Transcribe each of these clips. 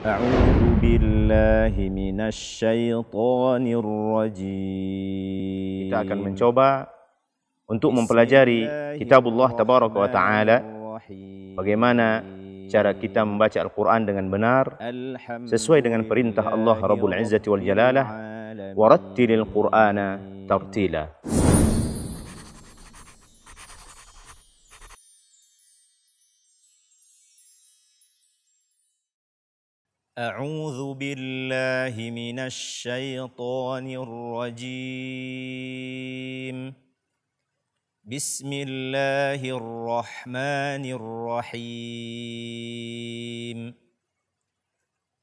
أعوذ بالله من الشيطان الرجيم. Kita akan mencoba untuk mempelajari kitabullah tabaraka wa ta'ala, bagaimana cara kita membaca Al-Quran dengan benar sesuai dengan perintah Allah Rabbul Izzati wal Jalalah, warattilil Qur'ana tartila. أعوذ بالله من الشيطان الرجيم. بسم الله الرحمن الرحيم.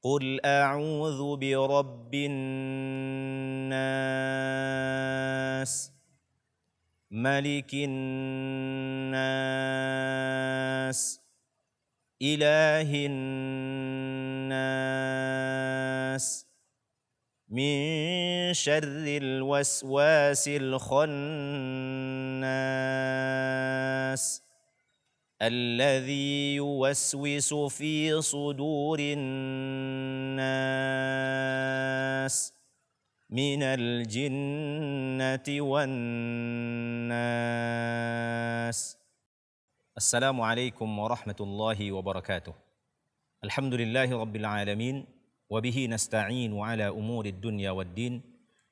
قل أعوذ برب الناس ملك الناس إله الناس من شر الوسواس الخناس الذي يوسوس في صدور الناس من الجنة والناس. Assalamualaikum warahmatullahi wabarakatuh. Alhamdulillahi rabbil alamin, wa bihi nasta'in ala umuri dunya waddin,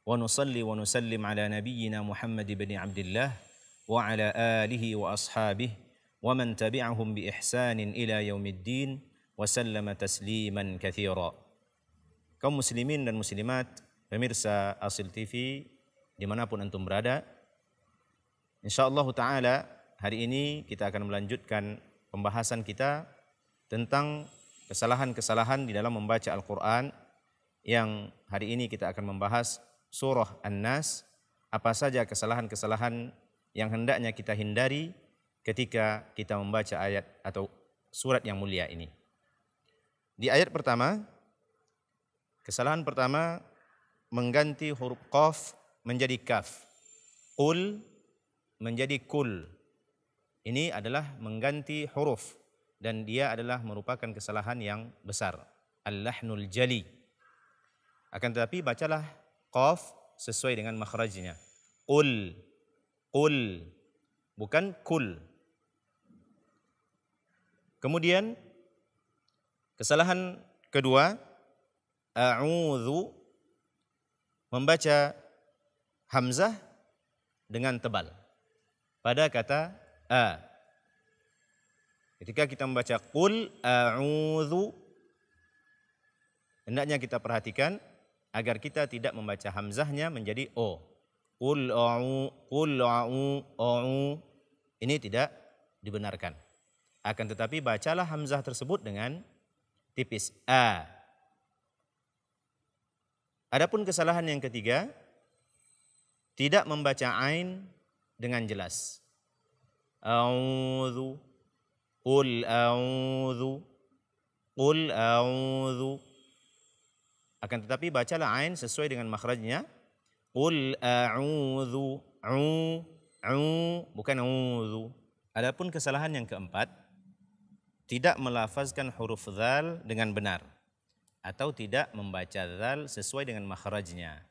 wa nusalli wa nusallim ala nabiyyina Muhammad ibn Abdullah wa ala alihi wa ashabihi wa man tabi'ahum bi ihsanin ila yaumiddin wa sallama tasliman katsira. Kaum muslimin dan muslimat, pemirsa Asil TV dimanapun antum berada, insyaallah ta'ala hari ini kita akan melanjutkan pembahasan kita tentang kesalahan-kesalahan di dalam membaca Al-Quran, yang hari ini kita akan membahas surah An-Nas, apa saja kesalahan-kesalahan yang hendaknya kita hindari ketika kita membaca ayat atau surat yang mulia ini. Di ayat pertama, kesalahan pertama mengganti huruf qaf menjadi kaf, qul menjadi kul. Ini adalah mengganti huruf dan dia adalah merupakan kesalahan yang besar, al-lahnul jali. Akan tetapi bacalah qaf sesuai dengan makhrajnya. Qul, qul, bukan kul. Kemudian kesalahan kedua, a'udzu, membaca hamzah dengan tebal pada kata a. Ketika kita membaca qul a'udzu, hendaknya kita perhatikan agar kita tidak membaca hamzahnya menjadi o. Qul a'u. Ini tidak dibenarkan. Akan tetapi bacalah hamzah tersebut dengan tipis a. Adapun kesalahan yang ketiga, tidak membaca ain dengan jelas. A'udzu, qul a'udzu, qul a'udzu. Akan tetapi bacalah ain sesuai dengan makhrajnya. Qul a'udzu, bukan a'udzu. Adapun kesalahan yang keempat, tidak melafazkan huruf dzal dengan benar atau tidak membaca dzal sesuai dengan makhrajnya.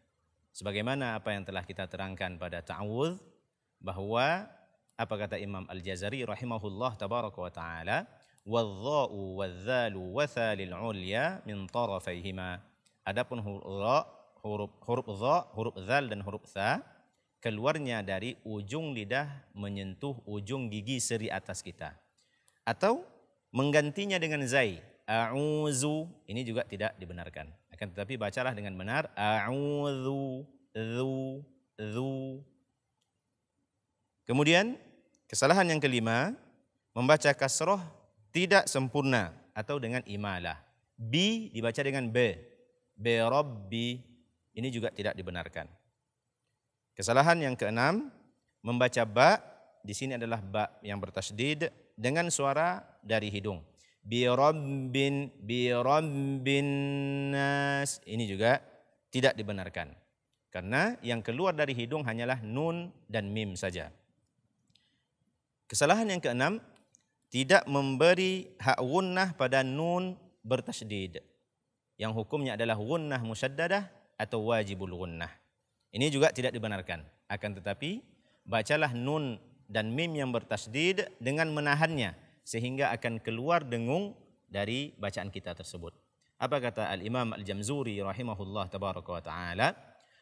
Sebagaimana apa yang telah kita terangkan pada ta'awudz, bahwa apa kata Imam Al-Jazari rahimahullah tabaraka wa ta'ala, wadh-dha'u wadh-dhalu wa thalil ulya min tarafayhima. Adapun huruf dha, huruf dzal dan huruf tha keluarnya dari ujung lidah menyentuh ujung gigi seri atas kita, atau menggantinya dengan zai, a'udzu, ini juga tidak dibenarkan. Akan tetapi bacalah dengan benar a'udzu, dzu. Kemudian kesalahan yang kelima, membaca kasroh tidak sempurna atau dengan imalah. Bi dibaca dengan b, rabbi, ini juga tidak dibenarkan. Kesalahan yang keenam, membaca ba, di sini adalah ba yang bertasydid dengan suara dari hidung. Bi rabbin nas, ini juga tidak dibenarkan. Karena yang keluar dari hidung hanyalah nun dan mim saja. Kesalahan yang keenam, tidak memberi hak gunnah pada nun bertasydid. yang hukumnya adalah gunnah musyaddadah atau wajibul gunnah. Ini juga tidak dibenarkan. Akan tetapi bacalah nun dan mim yang bertasdid dengan menahannya sehingga akan keluar dengung dari bacaan kita tersebut. Apa kata Al-Imam Al-Jamzuri rahimahullah tabaraka wa ta'ala?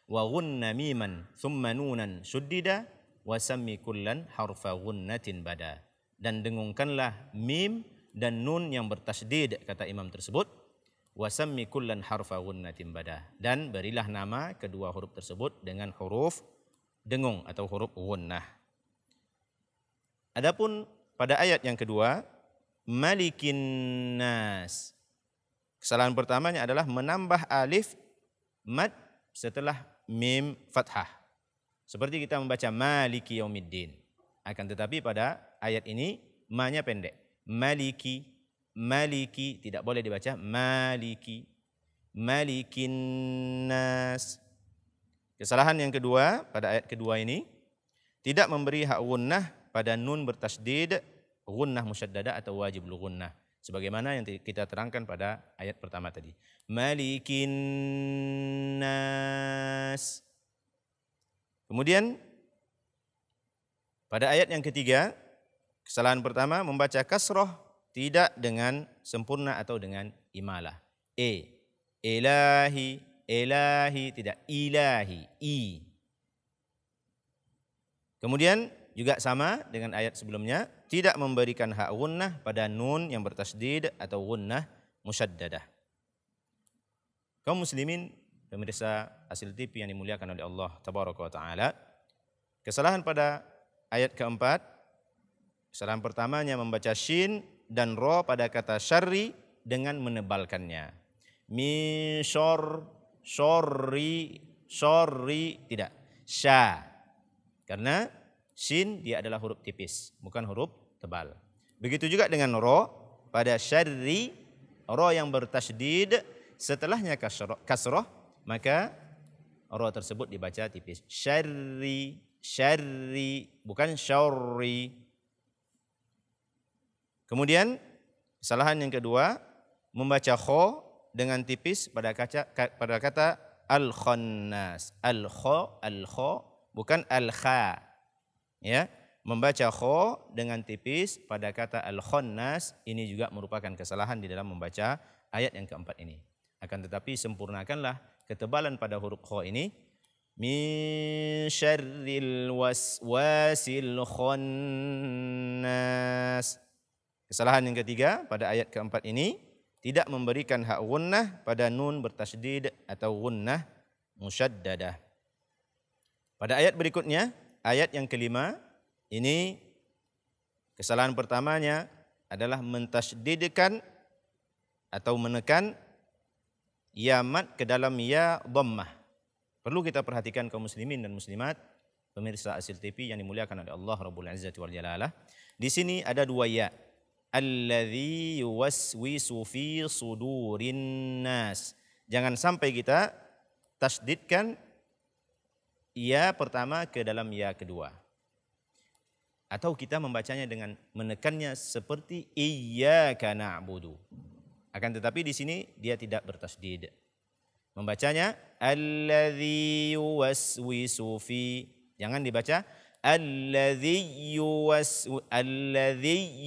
Wa gunna miman thumma nunan syuddida wa sammi kullan harfa gunnatin bada. Dan dengungkanlah mim dan nun yang bertasdid, kata imam tersebut. Wa sammi kullan harfa gunnatin bada. Dan berilah nama kedua huruf tersebut dengan huruf dengung atau huruf gunnah. Adapun pada ayat yang kedua, Malikin Nas. Kesalahan pertamanya adalah menambah alif mad setelah mim fathah. Seperti kita membaca Maliki Yaumiddin. Akan tetapi pada ayat ini ma-nya pendek. Maliki, Maliki, tidak boleh dibaca Maliki. Malikin Nas. Kesalahan yang kedua pada ayat kedua ini, tidak memberi hak gunnah pada nun bertasdid, gunnah musyaddadah atau wajibul gunnah. Sebagaimana yang kita terangkan pada ayat pertama tadi. Malikin Nas. Kemudian pada ayat yang ketiga, kesalahan pertama membaca kasroh tidak dengan sempurna atau dengan imalah. Ilahi, ilahi, tidak ilahi, i. Kemudian juga sama dengan ayat sebelumnya, tidak memberikan hak gunnah pada nun yang bertasdid atau gunnah musyaddadah. Kaum muslimin, pemirsa Asil TV yang dimuliakan oleh Allah tabaraka wa ta'ala, kesalahan pada ayat keempat, kesalahan pertamanya membaca shin dan ro pada kata syarri dengan menebalkannya. Min syarri, tidak, sya. Karena shin dia adalah huruf tipis, bukan huruf tebal. Begitu juga dengan ro pada syarri, ro yang bertasydid setelahnya kasroh, maka ro tersebut dibaca tipis. Syarri, syarri, bukan syarri. Kemudian kesalahan yang kedua, membaca kho dengan tipis pada kata al-khannas. Al-kho, bukan al-kha. Ya, membaca kho dengan tipis pada kata al-khannas ini juga merupakan kesalahan di dalam membaca ayat yang keempat ini. Akan tetapi sempurnakanlah ketebalan pada huruf kho ini. Min syarril waswasil khannas. Kesalahan yang ketiga pada ayat keempat ini, tidak memberikan hak gunnah pada nun bertasydid atau gunnah musyaddadah. Pada ayat berikutnya, ayat yang kelima, ini kesalahan pertamanya adalah mentasydidkan atau menekan ya mad ke dalam ya dhammah. Perlu kita perhatikan kaum muslimin dan muslimat, pemirsa Asil TV yang dimuliakan oleh Allah Rabbul Izzati wal Jalalah. Di sini ada dua ya. Alladzi yuwaswisu fi sudurin nas. Jangan sampai kita tasdidkan ya pertama ke dalam ya kedua. Atau kita membacanya dengan menekannya seperti iyyaka na'budu. Akan tetapi di sini dia tidak bertasdid. Membacanya alladzi yuwaswisu fi. Jangan dibaca alladzi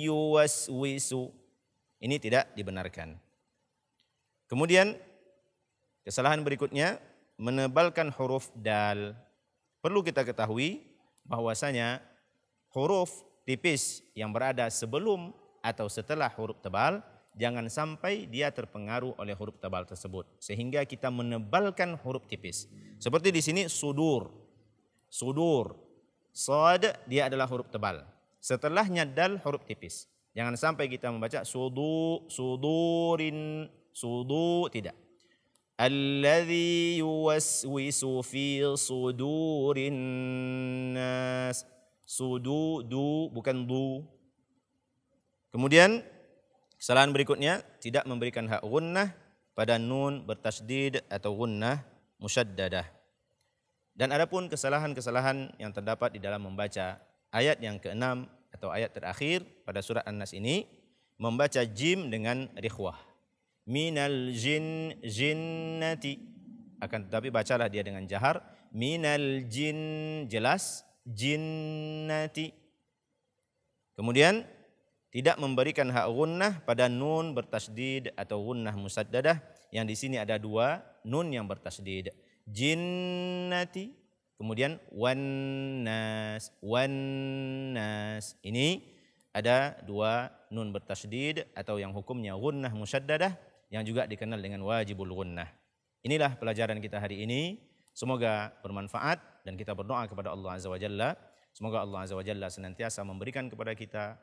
yuwaswisu. Ini tidak dibenarkan. Kemudian kesalahan berikutnya menebalkan huruf dal. Perlu kita ketahui bahwasanya huruf tipis yang berada sebelum atau setelah huruf tebal jangan sampai dia terpengaruh oleh huruf tebal tersebut sehingga kita menebalkan huruf tipis. Seperti di sini sudur. Sudur. Sad dia adalah huruf tebal. Setelahnya dal huruf tipis. Jangan sampai kita membaca sudurin, tidak. Alladzi yuwaswisu fi sudurin nas. Sudu, bukan du. Kemudian kesalahan berikutnya, tidak memberikan hak gunnah pada nun bertasydid atau gunnah musyaddadah. Dan adapun kesalahan-kesalahan yang terdapat di dalam membaca ayat yang ke-6 atau ayat terakhir pada surat An-Nas ini, membaca jim dengan rikhwah. minal jinnati. Akan tetapi bacalah dia dengan jahar, minal jelas, jinnati. Kemudian tidak memberikan hak gunnah pada nun bertasdid atau gunnah musaddadah, yang di sini ada dua nun yang bertasdid, jinnati, kemudian wannas. Ini ada dua nun bertasdid atau yang hukumnya gunnah musaddadah, yang juga dikenal dengan wajibul gunnah. Inilah pelajaran kita hari ini. Semoga bermanfaat dan kita berdoa kepada Allah Azza wa Jalla. Semoga Allah Azza wa Jalla senantiasa memberikan kepada kita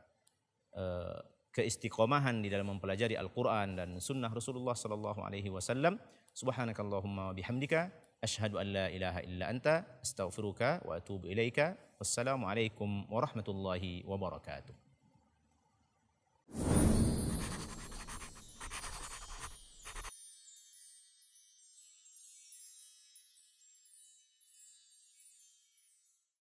keistiqomahan di dalam mempelajari Al-Quran dan sunnah Rasulullah sallallahu alaihi wasallam. Subhanakallahumma wa bihamdika asyhadu an la ilaha illa anta astaghfiruka wa atubu ilaika. Wassalamualaikum warahmatullahi wabarakatuh.